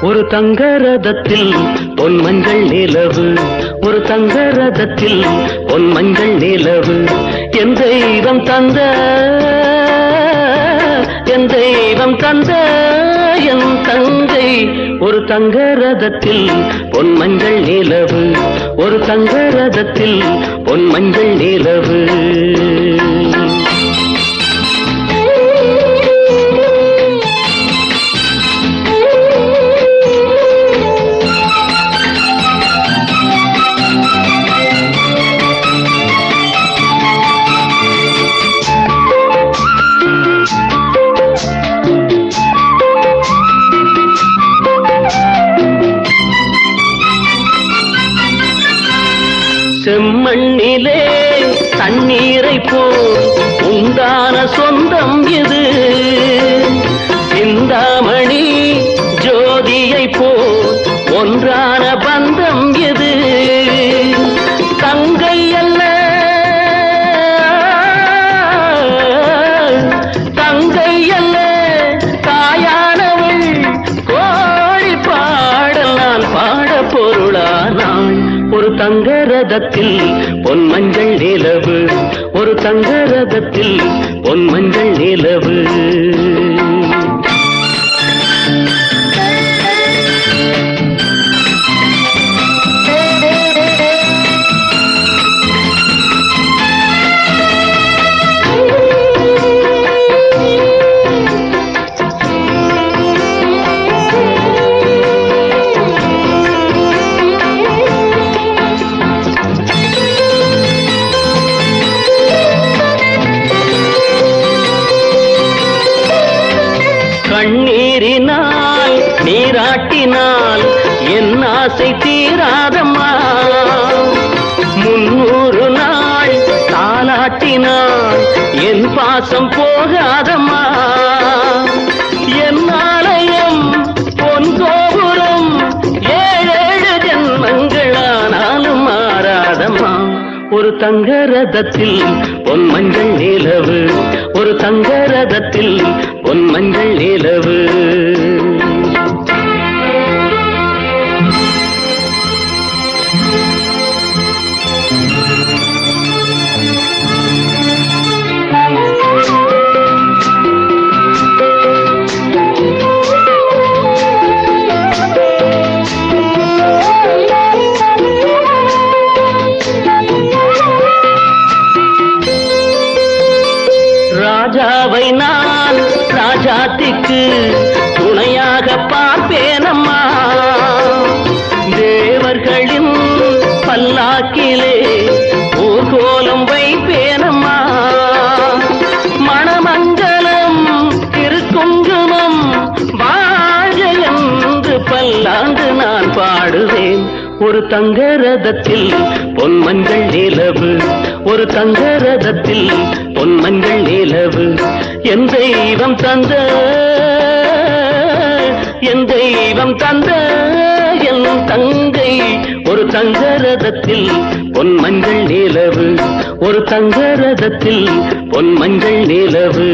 ஒரு தங்கரதத்தில் பொன் மஞ்சள் நிலவு, ஒரு தங்கரதத்தில் பொன் மஞ்சள் நிலவு, என் தெய்வம் தந்த என் தெய்வம் தந்த என் தங்கை. ஒரு தங்கரதத்தில் பொன் மஞ்சள் நிலவு, ஒரு தங்கரதத்தில் பொன் மஞ்சள் நிலவு. செம்மண்ணிலே தண்ணீரை போல் உண்டான சொந்தம் இது, சிந்தாமணி ஜோதியை போல் ஒன்றான பந்தம் இது. தங்கை அல்ல தங்கை அல்ல தாயானவள், கோழி பாடல் நான் பாட பொருளானாள். ஒரு தங்கரதத்தில் பொன் மஞ்சள் நிலவு, ஒரு தங்கரதத்தில் பொன் மஞ்சள் நிலவு. கண்ணீரினால் நீராட்டினால் என் ஆசை தீராதம்மா, 300 நாள் தாலாட்டினால் என் பாசம் போகாதம்மா. என் ஆலயம் பொன் கோபுரம் 7 ஜென்மங்களானாலும் மாறாதம்மா. ஒரு தங்கரதத்தில் பொன் மஞ்சள் நிலவு, ஒரு தங்கரதத்தில் பொன் மஞ்சள் நிலவு. ராஜாவை நான் ராஜாத்திக்கு துணையாக பார்ப்பேனம்மா, தேவர்களின் பல்லாக்கிலே ஊர்கோலம் வைப்பேனம்மா. மணமங்கலம் திருக்குங்குமம் வாழ்க என்று பல்லாண்டு நான் பாடுவேன். ஒரு தங்கரதத்தில் பொன் மஞ்சள் நிலவு, ஒரு தங்கரதத்தில் பொன் மஞ்சள் நிலவு, என் தெய்வம் தந்த என் தெய்வம் தந்த என் தங்கை. ஒரு தங்கரதத்தில் பொன் மஞ்சள் நிலவு, ஒரு தங்கரதத்தில் பொன் மஞ்சள் நிலவு.